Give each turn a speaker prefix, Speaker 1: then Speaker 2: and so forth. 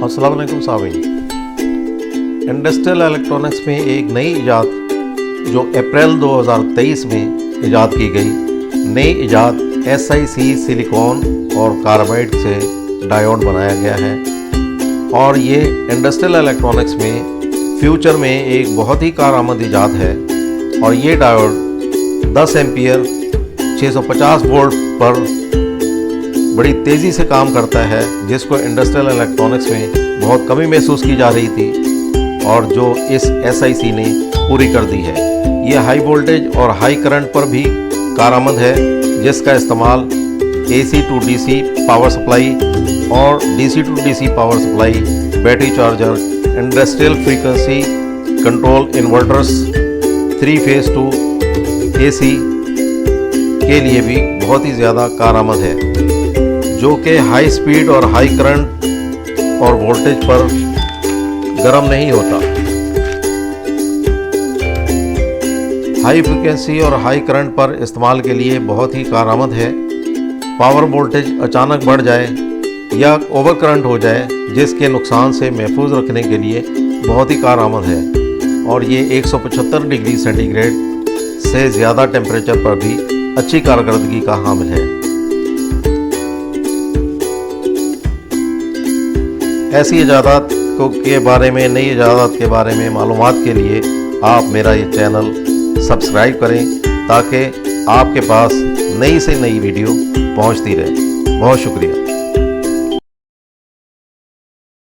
Speaker 1: अस्सलाम वालेकुम सामीन। इंडस्ट्रियल इलेक्ट्रॉनिक्स में एक नई इजाद जो अप्रैल 2023 में इजाद की गई नई इजाद SiC सिलिकॉन और कार्बाइड से डायोड बनाया गया है और ये इंडस्ट्रियल इलेक्ट्रॉनिक्स में फ्यूचर में एक बहुत ही कारआमद इजाद है। और ये डायोड 10 एम्पियर 650 वोल्ट पर बड़ी तेज़ी से काम करता है, जिसको इंडस्ट्रियल इलेक्ट्रॉनिक्स में बहुत कमी महसूस की जा रही थी और जो इस SiC ने पूरी कर दी है। ये हाई वोल्टेज और हाई करंट पर भी कारआमद है, जिसका इस्तेमाल AC to DC power supply और DC to DC power supply, battery charger, industrial frequency control inverters, 3 phase to AC के लिए भी बहुत ही ज़्यादा कारआमद है, जो कि हाई स्पीड और हाई करंट और वोल्टेज पर गर्म नहीं होता। हाई फ्रीक्वेंसी और हाई करंट पर इस्तेमाल के लिए बहुत ही कारआमद है। पावर वोल्टेज अचानक बढ़ जाए या ओवर करंट हो जाए, जिसके नुकसान से महफूज रखने के लिए बहुत ही कारआमद है। और ये 175 डिग्री सेंटीग्रेड से ज़्यादा टेम्परेचर पर भी अच्छी कारकर्दगी का हामिल है। ऐसी इजादात के बारे में, नई इजादात के बारे में मालूमात के लिए आप मेरा ये चैनल सब्सक्राइब करें, ताकि आपके पास नई से नई वीडियो पहुंचती रहे। बहुत शुक्रिया।